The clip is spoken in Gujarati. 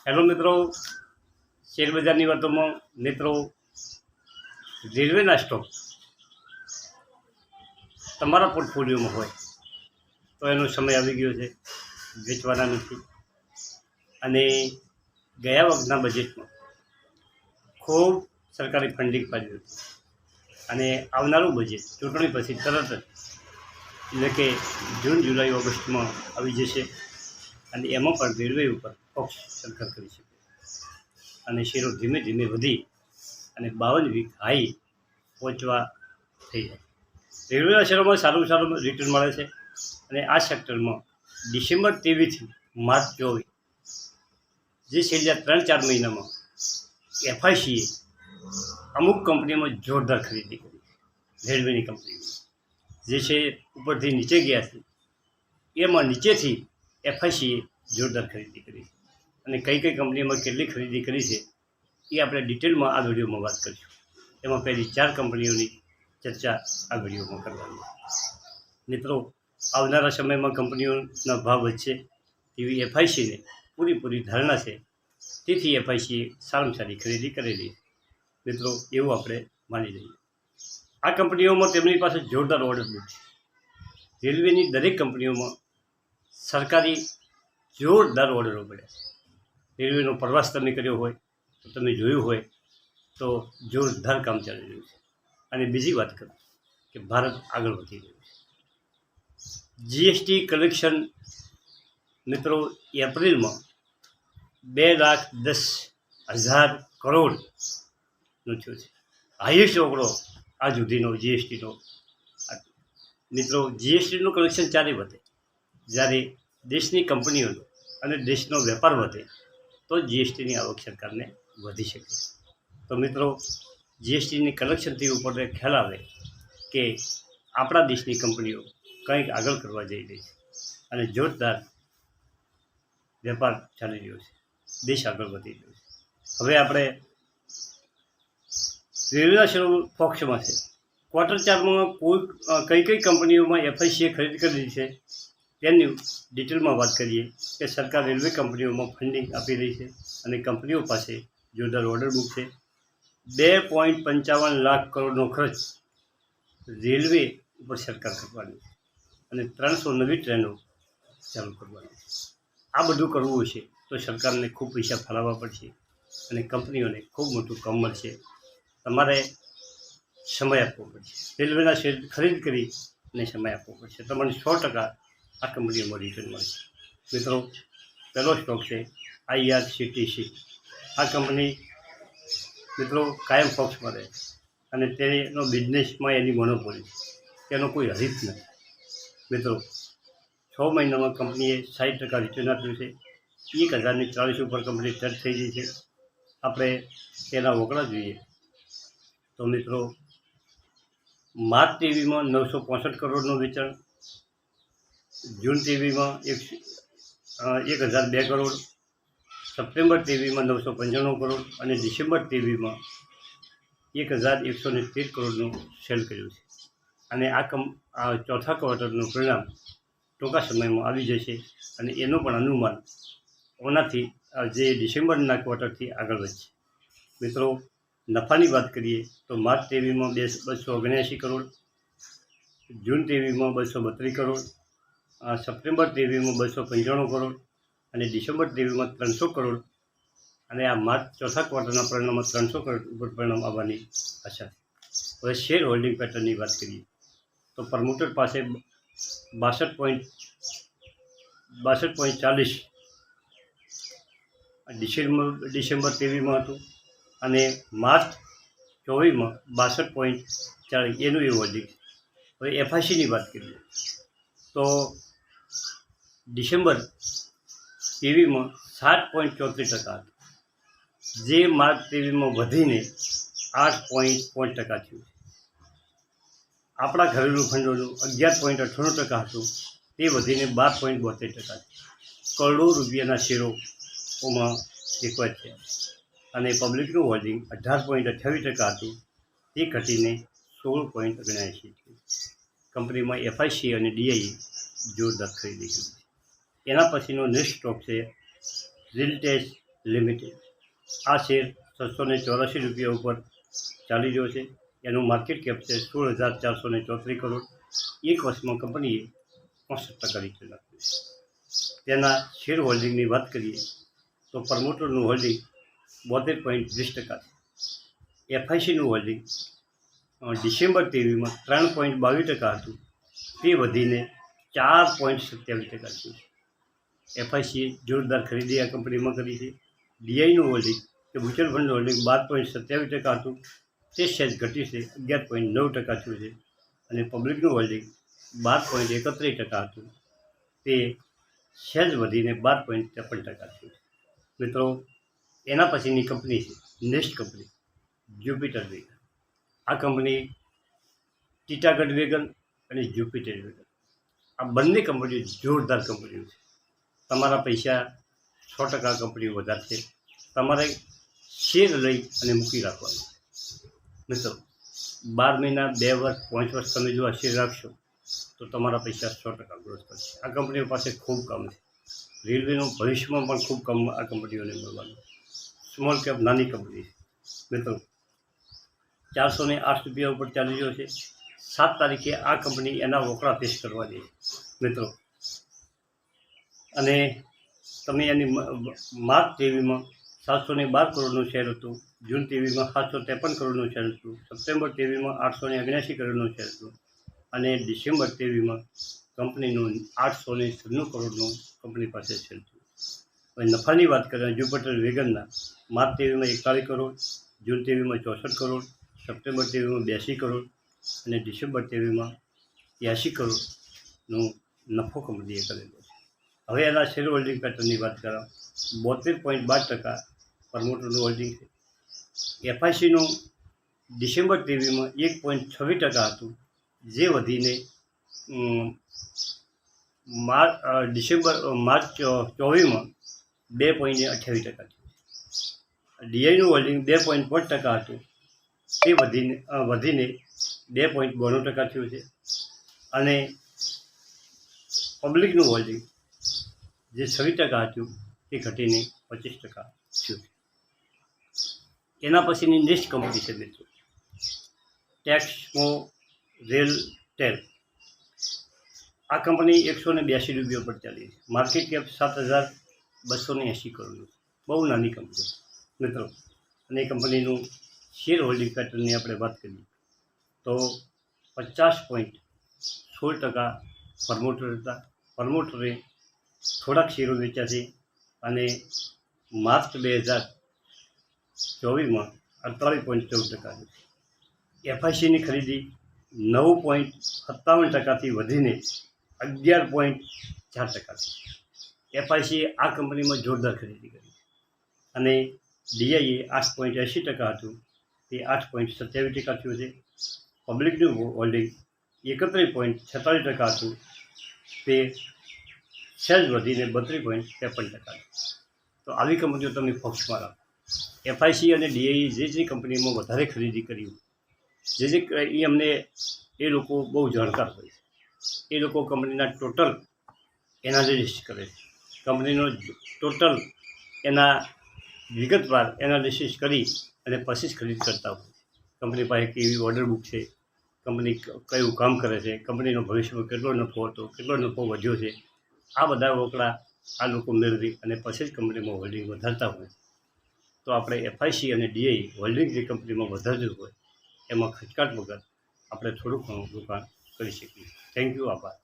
હેલો મિત્રો, શેરબજારની વાતોમાં મિત્રો રેલવેના સ્ટોક તમારા પોર્ટફોલિયોમાં હોય તો એનો સમય આવી ગયો છે, વેચવાના નથી. અને ગયા વખતના બજેટમાં ખૂબ સરકારે ફંડિંગ પાડ્યું હતું અને આવનારું બજેટ ચૂંટણી પછી તરત જ એટલે કે જૂન જુલાઈ ઓગસ્ટમાં આવી જશે અને એમાં પણ રેલવે ઉપર ફોકસ સરકાર કરી શકે અને શેરો ધીમે ધીમે વધી અને 52 વીક હાઈ પહોંચવા થઈ જાય. રેલવેના શેરોમાં સારું રિટર્ન મળે છે અને આ સેક્ટરમાં ડિસેમ્બર 23થી માર્ચ 24 જે છેલ્લા 3-4 મહિનામાં એફઆઈસીએ અમુક કંપનીઓમાં જોરદાર ખરીદી કરી. રેલવેની કંપનીઓ જે છે ઉપરથી નીચે ગયા છે, એમાં નીચેથી એફઆઈસીએ જોરદાર ખરીદી કરી અને કઈ કંપનીઓમાં કેટલી ખરીદી કરી છે એ આપણે ડિટેલમાં આ વિડીયોમાં વાત કરીશું. એમાં પહેલી 4 કંપનીઓની ચર્ચા આ વિડીયોમાં કરવાની. મિત્રો, આવનારા સમયમાં કંપનીઓના ભાવ વધશે તેવી એફઆઈસીને પૂરી ધારણા છે, તેથી એફઆઈસીએ સારામાં સારી ખરીદી કરેલી. મિત્રો, એવું આપણે માની લઈએ. આ કંપનીઓમાં તેમની પાસે જોરદાર ઓર્ડર બુક છે. રેલવેની દરેક કંપનીઓમાં સરકારી જોરદાર ઓર્ડરો પડ્યા છે. રેલવેનો પ્રવાસ તમે કર્યો હોય તો તમે જોયું હોય તો જોરદાર કામ ચાલી રહ્યું છે. અને બીજી વાત કરું કે ભારત આગળ વધી રહ્યું છે. જીએસટી કલેક્શન મિત્રો એપ્રિલમાં 2,10,000 કરોડનો થયો છે. હાઈએસ્ટ આંકડો આ સુધીનો જીએસટીનો. મિત્રો, જીએસટીનું કલેક્શન ચારે વધે જ્યારે દેશની કંપનીઓનો અને દેશનો વેપાર વધે તો જીએસટીની આવક સરકારને વધી શકે. તો મિત્રો, જીએસટીની કલેક્શનથી ઉપર ખ્યાલ આવે કે આપણા દેશની કંપનીઓ કંઈક આગળ કરવા જઈ રહી છે અને જોરદાર વેપાર ચાલી રહ્યો છે, દેશ આગળ વધી રહ્યો છે. હવે આપણે રેલવેના શેરો ફોક્સમાં છે. ક્વાર્ટર 4માં કઈ કંપનીઓમાં એફઆઈસીએ ખરીદી કરી છે તેની ડિટેલમાં વાત કરીએ કે સરકાર રેલવે કંપનીઓમાં ફંડિંગ આપી રહી છે અને કંપનીઓ પાસે જોરદાર ઓર્ડર બુક છે. 2.55 લાખ કરોડનો ખર્ચ રેલવે ઉપર સરકાર કરવાની છે અને 300 નવી ટ્રેનો ચાલુ કરવાની છે. આ બધું કરવું હશે તો સરકારને ખૂબ પૈસા ફાળવવા પડશે અને કંપનીઓને ખૂબ મોટું કામ મળશે. તમારે સમય આપવો પડશે. રેલવેના શેર ખરીદ કરી અને સમય આપવો પડશે. તમને 100% આ કંપનીઓમાં રિટર્ન મળશે. મિત્રો, પહેલો સ્ટોક છે આઈઆરસીટીસી. આ કંપની મિત્રો કાયમ ફોક્સમાં રહે અને તેનો બિઝનેસમાં એની મોનોપોલી છે, તેનો કોઈ હરીફ નથી. મિત્રો, 6 મહિનામાં કંપનીએ 60% રિટર્ન આપ્યું છે. 1,040 ઉપર કંપની ટચ થઈ ગઈ છે. આપણે તેના વકડા જોઈએ તો મિત્રો, માર્ચ ટીવીમાં 965 કરોડનું વેચાણ, જૂન ટીવીમાં 1,002 કરોડ, સપ્ટેમ્બર ટીવીમાં 995 કરોડ અને ડિસેમ્બર ટીવીમાં 1,113 કરોડનું સેલ કર્યું છે. અને આ ચોથા ક્વાર્ટરનું પરિણામ ટૂંકા સમયમાં આવી જશે અને એનું પણ અનુમાન ઓનાથી જે ડિસેમ્બરના ક્વાર્ટરથી આગળ વધશે. મિત્રો, નફાની વાત કરીએ તો માર્ચ ટીવીમાં 279 કરોડ, જૂન ટીવીમાં 232 કરોડ, સપ્ટેમ્બર ટીવીમાં 295 કરોડ અને ડિસેમ્બર ટીવીમાં 300 કરોડ અને આ માર્ચ ચોથા ક્વાર્ટરના પરિણામમાં 300 કરોડ ઉપર પરિણામ આવવાની આશા છે. હવે શેર હોલ્ડિંગ પેટર્નની વાત કરીએ તો પ્રમોટર પાસે 62.40 ડિસેમ્બર ટીવીમાં હતું અને માર્ચ 24માં 62.40 એનું એ હોલ્ડિંગ. હવે એફઆઈસીની વાત કરીએ તો ડિસેમ્બર ટીવીમાં 7.34% હતું, જે માર્ચ ટીવીમાં વધીને 8.5% થયું. આપણા ઘરેલું ફંડોનું 11.98% હતું, તે વધીને 12.72%. કરોડો રૂપિયાના શેરોમાં વેચવાય છે અને પબ્લિકનું હોલ્ડિંગ 18.28% હતું, તે ઘટીને 16.79 થયું. કંપનીમાં એફઆઈસી અને ડીઆઈએ જોરદાર ખરીદી કરી. એના પછીનો નેક્સ્ટ સ્ટોક છે રેલટેલ લિમિટેડ. આ શેર 684 રૂપિયા ઉપર ચાલી રહ્યો છે. એનું માર્કેટ કેપ છે 16,434 કરોડ. એક વર્ષમાં કંપનીએ 65% રિટર્ન આપ્યું છે. તેના શેર હોલ્ડિંગની વાત કરીએ તો પ્રમોટરનું હોલ્ડિંગ 72.20% છે. એફઆઈસીનું હોલ્ડિંગ ડિસેમ્બર 23માં 3.22% હતું, તે વધીને 4.27% થયું. એફઆઈસીએ જોરદાર ખરીદી આ કંપનીમાં કરી છે. ડીઆઈનું હોલ્ડિંગ કે મ્યુચ્યુઅલ ફંડનું હોલ્ડિંગ 12.27% હતું, તે સહેજ ઘટ્યું છે, 11.9% થયું છે. અને પબ્લિકનું હોલ્ડિંગ 12.31% હતું, તે સહેજ વધીને 12.53% થયું છે. મિત્રો, એના પછીની કંપની છે નેક્સ્ટ કંપની જ્યુપિટર વેગન. આ કંપની ટીટાગઢ વેગન અને જ્યુપિટર વેગન, આ બંને કંપનીઓ જોરદાર કંપનીઓ છે. તમારા પૈસા 100% કંપનીઓ વધારશે. તમારે શેર લઈ અને મૂકી રાખવાનું. મિત્રો, 12 મહિના, 2 વર્ષ, 5 વર્ષ તમે જો આ શેર રાખશો તો તમારા પૈસા 100% ગ્રોથ કરશે. આ કંપનીઓ પાસે ખૂબ કામ છે. રેલવેનું ભવિષ્યમાં પણ ખૂબ કામ આ કંપનીઓને મળવાનું. સ્મોલ કેપ નાની કંપની છે. મિત્રો, 408 રૂપિયા ઉપર ચાલી રહ્યો છે. 7 તારીખે આ કંપની એના રોકડા પેશ કરવા દે છે. મિત્રો, અને તમે એની માર્ચ ટીવીમાં 712 કરોડનું શેર હતું, જૂન ટીવીમાં 753 કરોડનું શેર હતું, સપ્ટેમ્બર ટીવીમાં 879 કરોડનું શેર હતું, અને ડિસેમ્બર ટીવીમાં કંપનીનું 896 કરોડનું કંપની પાસે શેર હતું. હવે નફાની વાત કરીએ જ્યુપિટર વેગનના, માર્ચ ટીવીમાં 41 કરોડ, જૂન ટીવીમાં 64 કરોડ, સપ્ટેમ્બર ટીવીમાં 82 કરોડ અને ડિસેમ્બર ટીવીમાં 83 કરોડનું નફો કંપનીએ કરેલો છે. હવે એના શેર હોલ્ડિંગ પેટર્નની વાત કરા 72.12% પ્રમોટરનું હોલ્ડિંગ છે. એફઆઈસીનું ડિસેમ્બર ટીવીમાં 1.26% હતું, જે વધીને માર્ચ 24માં 2.28% થયું. ડીઆઈનું હોલ્ડિંગ 2.5% હતું, તે વધીને 2.92% થયું છે. અને પબ્લિકનું હોલ્ડિંગ જે 26% હતું, તે ઘટીને 25% થયું છે. એના પછીની નેક્સ્ટ કંપની છે મિત્રો ટેક્સમો રેલટેલ. આ કંપની 182 રૂપિયા પર ચાલી છે. માર્કેટ કેપ 7,280 કરોડનું. બહુ નાની કંપની મિત્રો. અને એ કંપનીનું શેર હોલ્ડિંગ પેટર્નની આપણે વાત કરીએ તો 50.16% પ્રમોટર હતા. પ્રમોટરે થોડાક શેરો વેચ્યા છે અને માર્ચ 2024માં 48.14%. એફઆઈસીની ખરીદી 9.57%થી વધીને 11.4%. એફઆઈસીએ આ કંપનીમાં જોરદાર ખરીદી કરી અને ડીઆઈએ 8.80% હતું, તે 8.27% થયું છે. પબ્લિકનું હોલ્ડિંગ 31.46% હતું, તે સહેજ વધીને 32.53%. તો આવી કંપનીઓ તમે ફોક્સમાં રાખો. એફઆઈસી અને ડીઆઈએ જે કંપનીમાં વધારે ખરીદી કરી, એ અમને એ લોકો બહુ જાણકાર હોય છે. એ લોકો કંપનીના ટોટલ એનાલિસિસ કરે છે. કંપનીનો ટોટલ એના વિગતવાર એનાલિસિસ કરી અને પછી જ ખરીદ કરતા હોય. કંપની પાસે કેવી ઓર્ડર બુક છે, કંપની કયું કામ કરે છે, કંપનીનો ભવિષ્યમાં કેટલો નફો હતો, કેટલો નફો વધ્યો છે, આ બધા રોકડા આ લોકો મેળવી અને પછી જ કંપનીમાં હોલ્ડિંગ વધારતા હોય. તો આપણે એફઆઈસી અને ડીઆઈ હોલ્ડિંગ જે કંપનીમાં વધારતું હોય એમાં ખચકાટ વગર આપણે થોડું ઘણું રોકાણ કરી શકીએ. Thank you. આભાર.